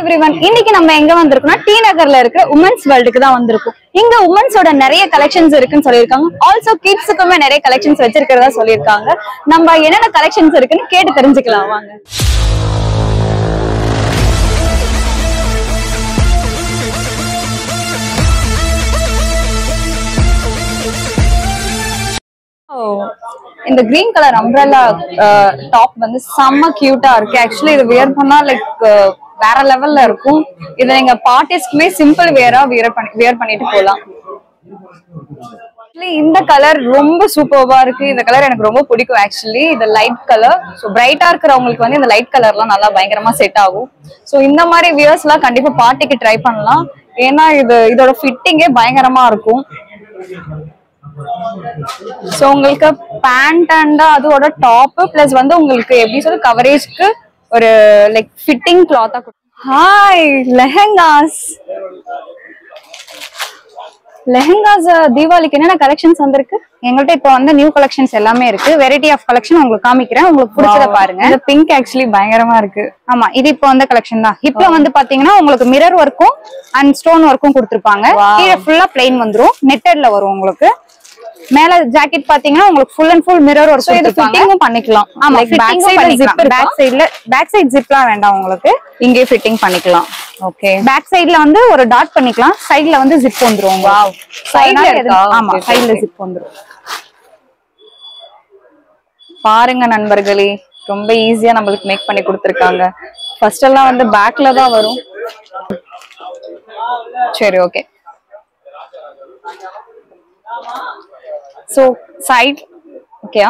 everyone. இன்னைக்கு நம்ம எங்க வந்திருக்கோம்னா டி நகர்ல இருக்கிற உமன்ஸ் வேர்ல்டுக்கு தான் வந்திருக்கோம். இங்க உமன்ஸோட நிறைய கலெக்ஷன்ஸ் இருக்குன்னு சொல்லிருக்காங்க. ஆல்சோ கிட்ஸுக்குமே நிறைய கலெக்ஷன்ஸ் வச்சிருக்கிறதா சொல்லிருக்காங்க. நம்ம என்னென்ன கலெக்ஷன்ஸ் இருக்குன்னு கேட்டு தெரிஞ்சுக்கலாம் வாங்க. இந்த கிரீன் கலர் அம்ப்ரெல்லா டாப் வந்து செம்ம கியூட்டா இருக்கு. ஆக்சுவலி இது வியர் பண்ணா லைக் வேற லெவல்ல இருக்கும். இதை நீங்க பார்ட்டிஸ்க்குமே சிம்பிள் வியரா வியர் பண்ணிட்டு போகலாம். இந்த கலர் ரொம்ப சூப்பர்வா இருக்கு. இந்த கலர் எனக்கு ரொம்ப பிடிக்கும். ஆக்சுவலி இது லைட் கலர். ஸோ பிரைட்டா இருக்கிறவங்களுக்கு வந்து இந்த லைட் கலர்லாம் நல்லா பயங்கரமா செட் ஆகும். ஸோ இந்த மாதிரி வியர்ஸ் எல்லாம் கண்டிப்பா பார்ட்டிக்கு ட்ரை பண்ணலாம். ஏன்னா இதோட ஃபிட்டிங்கே பயங்கரமா இருக்கும். சோ உங்களுக்கு பேண்ட் அண்ட் அதோட டாப் பிளஸ் வந்து உங்களுக்கு எப்படி சொல்ல கவரேஜ்க்கு ஒரு லைக் ஃபிட்டிங் கிளாத்தா. ஹாய் லெஹங்காஸ் தீபாவளிக்கு என்னென்ன கலெக்ஷன்ஸ் வந்திருக்கு? எங்கள்கிட்ட இப்போ வந்து நியூ கலெக்ஷன்ஸ் எல்லாமே இருக்கு. வெரைட்டி ஆஃப் கலெக்ஷன் உங்களுக்கு காமிக்கிறேன். உங்களுக்கு பிடிச்சத பாருங்க. இந்த பிங்க் ஆக்சுவலி பயங்கரமா இருக்கு. ஆமா, இது இப்போ வந்த கலெக்ஷன் தான். ஹிப்ல வந்து பாத்தீங்கன்னா உங்களுக்கு மிரர் ஒர்க்கும் அண்ட் ஸ்டோன் ஒர்க்கும் கொடுத்துருப்பாங்க. கீழே ஃபுல்லா பிளைன் வந்துரும். நெட்டட்ல வரும் உங்களுக்கு. மேல ஜாக்கெட் பாத்தீங்கன்னா உங்களுக்கு full and full mirror work ஃபிட்டிங்கும் பண்ணிக்கலாம். ஆமா, பேக் சைடு ஜிப்லாம் வேண்டாம் உங்களுக்கு. இங்கே ஃபிட்டிங் பண்ணிக்கலாம். ஓகே, பேக் சைடுல வந்து ஒரு டாட் பண்ணிக்கலாம். சைடுல வந்து ஜிப் வந்துரும். வாவ், சைடுல இருக்கா? ஆமா, சைடுல ஜிப் வந்துரும். பாருங்க நண்பர்களே, ரொம்ப ஈஸியா நம்மளுக்கு மேக் பண்ணி கொடுத்துருக்காங்க. ஃபர்ஸ்ட் எல்லாம் வந்து பேக்ல தான் வரும். சரி, ஓகே. சோ சைட் ஓகேயா,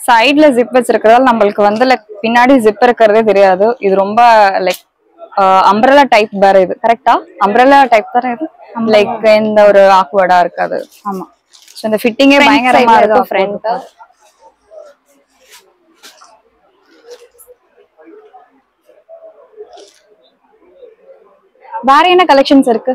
சைட்ல ஜிப் வச்சிருக்கிறதால நம்மளுக்கு வந்து லைக் பின்னாடி ஜிப் இருக்கிறதே தெரியாது. இது ரொம்ப லைக் அம்ப்ரெல்லா டைப் வேற. இது கரெக்டா அம்ப்ரெல்லா டைப் தானே இது? லைக் இந்த ஒரு ஆக்வர்டா இருக்காது. ஆமா, சோ இந்த ஃபிட்டிங்கே பயங்கரமா இருக்கு. ஃப்ரண்ட் வேற என்ன கலெக்ஷன்ஸ் இருக்கு?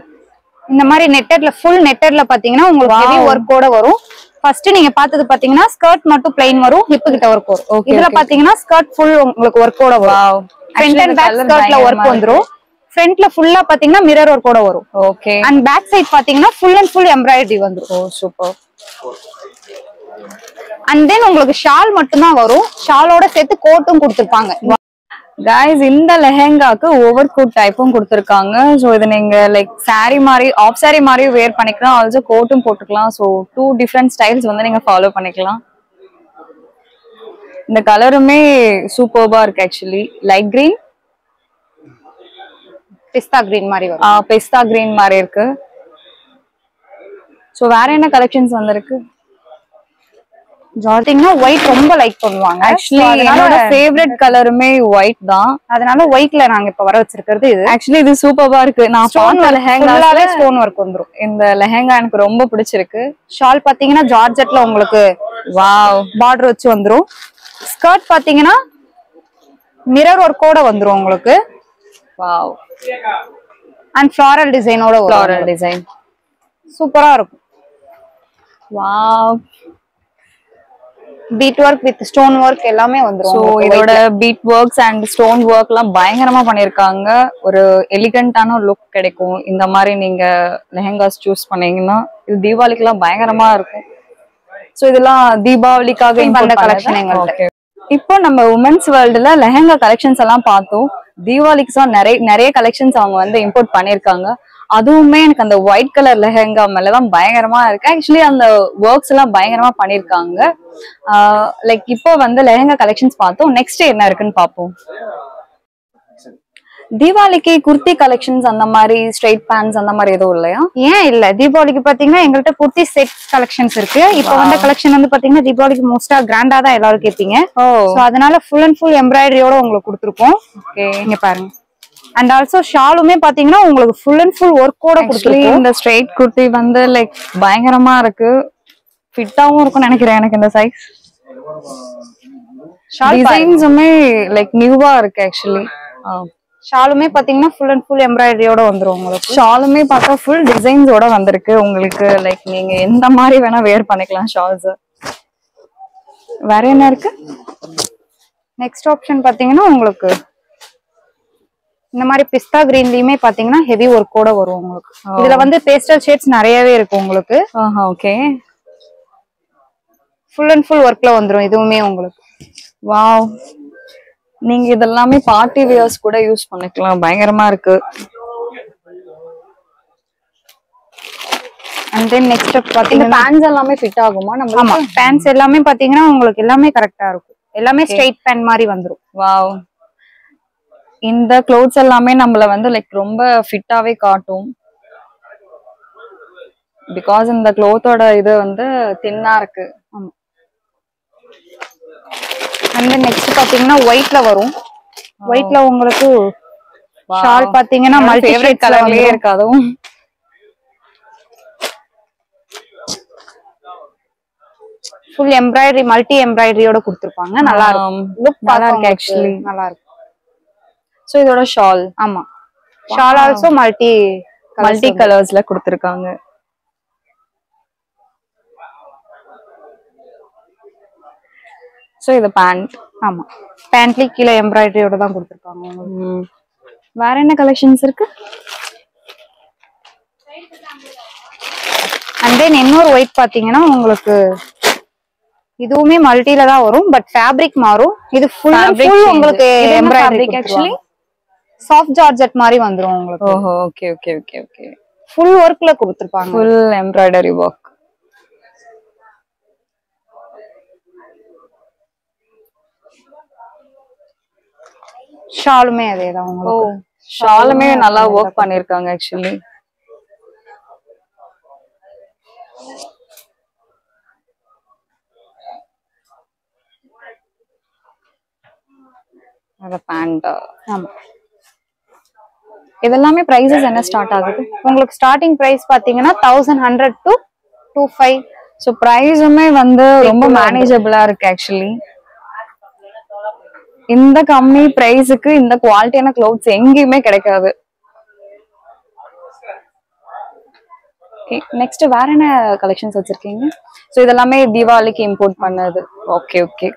இந்த மாதிரி நெட்டட்ல ஃபுல் நெட்டட்ல பாத்தீங்கன்னா உங்களுக்கு ஹெவி ஒர்க்கோட வரும். ஃபர்ஸ்ட் நீங்க பார்த்தது பாத்தீங்கன்னா ஸ்கர்ட் மட்டும் பிளைன் வரும். ஹிப் கிட்ட ஒர்க் வரும். இதுல பாத்தீங்கன்னா ஸ்கர்ட் ஃபுல் உங்களுக்கு ஒர்க்கோட வரும். ஃப்ரண்ட் அண்ட் பேக் ஸ்கர்ட்ல ஒர்க் வந்துரும். ஃப்ரண்ட்ல ஃபுல்லா பாத்தீங்கன்னா மிரர் ஒர்க்கோட வரும். ஓகே, அண்ட் பேக் சைடு பாத்தீங்கன்னா ஃபுல் அண்ட் ஃபுல் எம்ப்ராய்டரி வந்துரும். ஓ சூப்பர். அண்ட் தென் உங்களுக்கு ஷால் மட்டும் தான் வரும். ஷாலோட சேர்த்து கோட்டும் கொடுத்துருப்பாங்க. guys, இந்த லெஹங்காக்கு ஓவர் கோட் டைப்பும் கொடுத்துருக்காங்க. ஸோ இது நீங்க லைக் சாரி மாதிரி ஆஃப் சாரி மாதிரி வேர் பண்ணிக்கலாம். ஆல்சோ கோட்டும் போட்டுக்கலாம். ஸோ 2 டிஃப்ரெண்ட் ஸ்டைல்ஸ் வந்து நீங்க ஃபாலோ பண்ணிக்கலாம். இந்த கலருமே சூப்பர்பா இருக்கு. ஆக்சுவலி லைட் கிரீன், பிஸ்தா கிரீன் மாதிரி வரும். பிஸ்தா கிரீன் மாதிரி இருக்கு. ஸோ வேற என்ன கலெக்ஷன்ஸ் வந்திருக்கு? ஜார்ஜிங்னா ஒயிட் ரொம்ப லைக் பண்ணுவாங்க. ஆக்சுவலி என்னோட ஃபேவரட் கலருமே ஒயிட் தான். அதனால ஒயிட்ல நாங்க இப்ப வர வச்சிருக்கிறது இது. ஆக்சுவலி இது சூப்பர்பா இருக்கு. நான் பார்த்த லெஹங்கால ஸ்டோன் ஒர்க் வந்துரும். இந்த லெஹங்கா எனக்கு ரொம்ப பிடிச்சிருக்கு. ஷால் பாத்தீங்கன்னா ஜார்ஜெட்ல உங்களுக்கு வாவ் பார்டர் வச்சு வந்துரும். ஸ்கர்ட் பாத்தீங்கன்னா மிரர் ஒர்க்கோட வந்துரும் உங்களுக்கு. வாவ், அண்ட் ஃப்ளாரல் டிசைனோட ஃப்ளாரல் டிசைன் சூப்பரா இருக்கும். Wow, bead work with stone work எல்லாமே வந்துரும். சோ இதோட bead works and stone work எல்லாம் பயங்கரமா பண்ணிருக்காங்க. ஒரு எலிகண்டான லுக் கிடைக்கும். இந்த மாதிரி நீங்க லெஹங்காஸ் சூஸ் பண்ணீங்கன்னா இது தீபாவளிக்கு எல்லாம் பயங்கரமா இருக்கும். சோ இதெல்லாம் தீபாவளிக்காக இந்த கலெக்ஷன் எங்களுக்கு. இப்போ நம்ம உமன்ஸ் வேர்ல்டுல லெஹங்கா கலெக்ஷன்ஸ் எல்லாம் பார்த்தோம். தீபாவளிக்கு நிறைய கலெக்ஷன்ஸ் அவங்க வந்து இம்போர்ட் பண்ணிருக்காங்க. அதுவுமே எனக்கு அந்த ஒயிட் கலர் லெஹங்கா மேலதான் பயங்கரமா இருக்கு. ஆக்சுவலி அந்த ஒர்க்ஸ் எல்லாம் பயங்கரமா பண்ணிருக்காங்க. லைக் இப்போ வந்து லெஹங்கா கலெக்ஷன்ஸ் பார்த்தோம். நெக்ஸ்ட் என்ன இருக்குன்னு பார்ப்போம். தீபாவளிக்கு குர்த்தி கலெக்ஷன்ஸ் அந்த மாதிரி ஸ்ட்ரெயிட் பேண்ட்ஸ் அந்த மாதிரி எதுவும் இல்லையா? ஏன் இல்ல, தீபாவளிக்கு பாத்தீங்கன்னா எங்கள்கிட்ட குர்த்தி செட் கலெக்ஷன்ஸ் இருக்கு. இப்ப வந்த கலெக்ஷன் வந்து பாத்தீங்கன்னா தீபாவளிக்கு மோஸ்டா கிராண்டா தான் எல்லாரும் கேட்பீங்க. அதனால ஃபுல் அண்ட் ஃபுல் எம்ப்ராய்டரியோட உங்களுக்கு கொடுத்துருக்கோம். ஓகே, இங்க பாருங்க. அண்ட் ஆல்சோ ஷாலுமே பாத்தீங்கன்னா உங்களுக்கு ஃபுல் அண்ட் ஃபுல் ஒர்க்கோட கொடுத்துருக்கோம். இந்த ஸ்ட்ரெயிட் குர்த்தி வந்து லைக் பயங்கரமா இருக்கு. ஃபிட்டாவும் இருக்கும்னு நினைக்கிறேன். எனக்கு இந்த சைஸ் டிசைன்ஸுமே லைக் நியூவா இருக்கு. ஆக்சுவலி ஷாலுமே பாத்தீங்கன்னா ஃபுல் அண்ட் ஃபுல் எம்ப்ராய்டரியோட வந்துரும் உங்களுக்கு. ஷாலுமே பார்த்தா ஃபுல் டிசைன்ஸோட வந்திருக்கு. உங்களுக்கு லைக் நீங்க எந்த மாதிரி வேணா வேர் பண்ணிக்கலாம் ஷால்ஸ். வேற என்ன இருக்கு? நெக்ஸ்ட் ஆப்ஷன் பாத்தீங்கன்னா உங்களுக்கு இந்த மாதிரி பிஸ்தா கிரீன்லயுமே பாத்தீங்கன்னா ஹெவி ஒர்க்கோட வரும் உங்களுக்கு. இதுல வந்து பேஸ்டல் ஷேட்ஸ் நிறையவே இருக்கு உங்களுக்கு. ஓகே. ஃபுல் அண்ட் ஃபுல் ஒர்க்ல வந்துரும் இதுவுமே உங்களுக்கு. வாவ், நீங்க இதெல்லாமே பார்ட்டி வியர்ஸ் கூட யூஸ் பண்ணிக்கலாம். பயங்கரமா இருக்கு. அண்ட் தென் நெக்ஸ்ட் பாத்தீங்கன்னா பேண்ட்ஸ் எல்லாமே ஃபிட் ஆகுமா நம்ம? ஆமா, பேண்ட்ஸ் எல்லாமே பாத்தீங்கன்னா உங்களுக்கு எல்லாமே கரெக்டா இருக்கும். எல்லாமே ஸ்ட்ரைட் பேண்ட் மாதிரி வந்துரும். வாவ், இந்த க்ளோத்ஸ் எல்லாமே நம்மள வந்து லைக் ரொம்ப ஃபிட்டாவே காட்டும். பிகாஸ் இந்த க்ளோத்தோட இது வந்து தின்னா இருக்கு. ஆமா. அண்ட் தென் நெக்ஸ்ட் பாத்தீங்கன்னா ஒயிட்ல வரும். ஒயிட்ல உங்களுக்கு ஷால் பாத்தீங்கன்னா மல்டி ஷேட் கலர்லயே இருக்கு. அதுவும் ஃபுல் எம்ப்ராய்டரி, மல்டி எம்ப்ராய்டரியோட கொடுத்திருப்பாங்க. நல்லா இருக்கும். லுக் நல்லா இருக்கு. ஆக்சுவலி நல்லா இருக்கு. சோ இதோட ஷால், ஆமா, ஷால் ஆல்சோ மல்டி கலர்ஸ்ல கொடுத்திருக்காங்க. சோ இது பேண்ட். ஆமா, பேண்ட்லயே கீழ எம்ப்ராய்டரியோட தான் கொடுத்திருக்காங்க. வேற என்ன கலெக்ஷன்ஸ் இருக்கு? அண்ட் தென் இன்னொரு ஒயிட் பாத்தீங்கன்னா உங்களுக்கு இதுவுமே மல்டில தான் வரும். பட் ஃபேப்ரிக் மாறும். இது ஃபுல் உங்களுக்கு எம்ப்ராய்டரி. ஆக்சுவலி சாஃப்ட் ஜார்ஜெட் மாதிரி வந்துரும் உங்களுக்கு. ஓஹோ, okay okay okay okay. Full ஒர்க்ல கொடுத்திருப்பாங்க. Full embroidery work. ஷாலுமே அதேதான் உங்களுக்கு. ஷாலுமே நல்லா ஒர்க் பண்ணிருக்காங்க ஆக்சுவலி. அத பேண்ட். ஆமா, இதெல்லாமே பிரைசஸ் என்ன ஸ்டார்ட் ஆகுது? உங்களுக்கு ஸ்டார்டிங் பிரைஸ் பாத்தீங்கன்னா 1100 to 25. சோ பிரைஸுமே வந்து ரொம்ப மேனேஜபிளா இருக்கு ஆக்சுவலி. இந்த கம்மி பிரைஸுக்கு இந்த குவாலிட்டியான க்ளோத்ஸ் எங்கேயுமே கிடைக்காது. நெக்ஸ்ட் வேற என்ன கலெக்ஷன்ஸ் வச்சிருக்கீங்க? சோ இதெல்லாமே தீபாவளிக்கு இம்போர்ட் பண்ணது. Okay okay.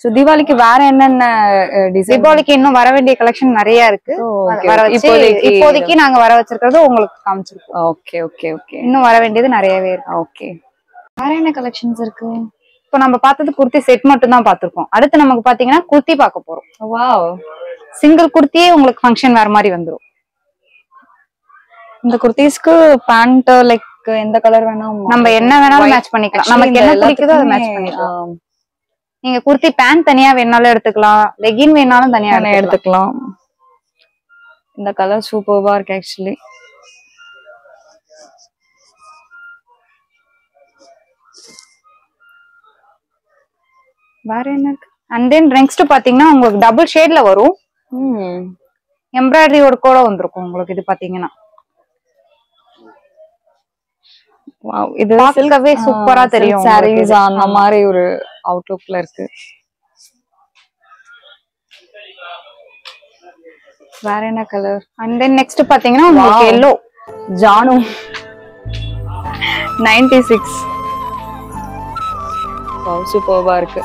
சோ தீபாவளிக்கு வேற என்னென்ன டிசைன்? தீபாவளிக்கு இன்னும் வர வேண்டிய கலெக்ஷன் நிறைய இருக்கு. இப்போதைக்கு நாங்க வர வச்சிருக்கிறது உங்களுக்கு காமிச்சிருக்கோம். Okay okay okay. இன்னும் வர வேண்டியது நிறையவே இருக்கு. ஓகே. வேற என்ன கலெக்ஷன்ஸ் இருக்கு? இப்போ நம்ம பார்த்தது குர்த்தி செட் மட்டும் தான் பார்த்திருக்கோம். அடுத்து நமக்கு பாத்தீங்கன்னா குர்த்தி பார்க்க போறோம். வாவ், சிங்கிள் குர்த்தியே உங்களுக்கு ஃபங்க்ஷன் வேற மாதிரி வந்துரும். இந்த குர்த்திஸ்க்கு பேண்ட் லைக் எந்த கலர் வேணாலும் நம்ம என்ன வேணாலும் மேட்ச் பண்ணிக்கலாம். நமக்கு என்ன பிடிக்குதோ அதை மேட்ச் பண்ணிக்கலாம். நீங்க குர்த்தி பேண்ட் தனியா வேணாலும் எடுத்துக்கலாம், லெகின் வேணாலும் தனியா எடுத்துக்கலாம். இந்த கலர் சூப்பர்வா இருக்கு ஆக்சுவலி. வேற என்ன இருக்கு? அண்ட் தென் நெக்ஸ்ட் பாத்தீங்கன்னா உங்களுக்கு டபுள் ஷேட்ல வரும். எம்ப்ராய்டரி ஒர்க்கோட வந்திருக்கும் உங்களுக்கு. இது பாத்தீங்கன்னா வாவ், இது பார்க்கவே சூப்பரா தெரியும். சாரீஸ் அந்த மாதிரி ஒரு அவுட்லுக்ல இருக்கு. வேற என்ன கலர்? அண்ட் தென் நெக்ஸ்ட் பாத்தீங்கன்னா உங்களுக்கு yellow ஜானு 96. வாவ், சூப்பர்வா இருக்கு.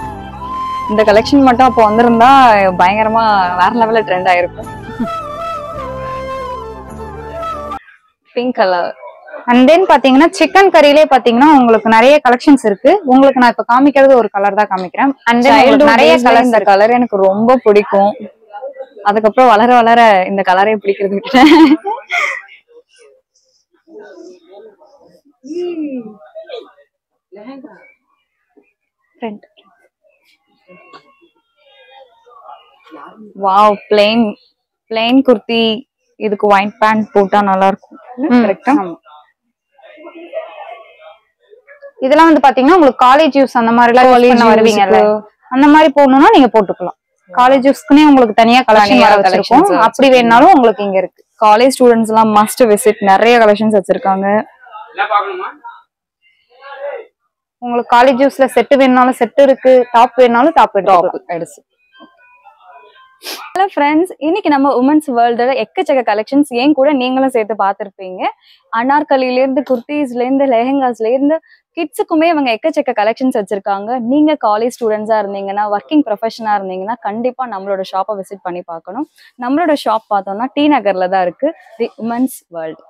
இந்த கலெக்ஷன் மட்டும் அப்போ வந்திருந்தா பயங்கரமா வேற லெவல்ல ட்ரெண்ட் ஆயிருக்கும். Pink colour. அண்ட் தென் பாத்தீங்கன்னா சிக்கன் கறியிலே பாத்தீங்கன்னா உங்களுக்கு நிறைய கலெக்ஷன்ஸ் இருக்கு. உங்களுக்கு நான் இப்ப காமிக்கிறது ஒரு கலர் தான் காமிக்கிறேன். அண்ட் தென் நிறைய கலர். இந்த கலர் எனக்கு ரொம்ப பிடிக்கும். அதுக்கப்புறம் வளர வளர இந்த கலரே பிடிக்கிறது விட்டுட்டேன். Wow, plain kurti. இதுக்கு ஒயிட் பேண்ட் போட்டா நல்லா இருக்கும். கரெக்ட்டா? இதெல்லாம் வந்து பாத்தீங்கன்னா உங்களுக்கு காலேஜ் யூஸ் அந்த மாதிரி எல்லாம் யூஸ் பண்ண வருவீங்கல்ல, அந்த மாதிரி போடணும்னா நீங்க போட்டுக்கலாம். காலேஜ் யூஸ்க்குனே உங்களுக்கு தனியா கலெக்ஷன் வர வச்சிருக்கோம். அப்படி வேணாலும் உங்களுக்கு இங்க இருக்கு. காலேஜ் ஸ்டூடெண்ட்ஸ் எல்லாம் மஸ்ட் விசிட். நிறைய கலெக்ஷன்ஸ் வச்சிருக்காங்க. உங்களுக்கு காலேஜ் யூஸ்ல செட் வேணாலும் செட் இருக்கு, டாப் வேணாலும் டாப் எடுத்து. ஹலோ ஃப்ரெண்ட்ஸ், இன்னைக்கு நம்ம உமன்ஸ் வேர்ல்டோட எக்கச்சக்க கலெக்ஷன்ஸ் ஏன் கூட நீங்களும் சேர்த்து பார்த்துருப்பீங்க. அனார்கலிலேருந்து குர்த்திஸ்லேருந்து லெஹெங்காஸ்லேருந்து கிட்ஸுக்குமே இவங்க எக்கச்சக்க கலெக்ஷன்ஸ் வச்சிருக்காங்க. நீங்க காலேஜ் ஸ்டூடெண்ட்ஸா இருந்தீங்கன்னா, ஒர்க்கிங் ப்ரொஃபஷனா இருந்தீங்கன்னா கண்டிப்பா நம்மளோட ஷாப்பை விசிட் பண்ணி பார்க்கணும். நம்மளோட ஷாப் பார்த்தோம்னா டி நகர்ல தான் இருக்கு, தி உமன்ஸ் வேர்ல்ட்.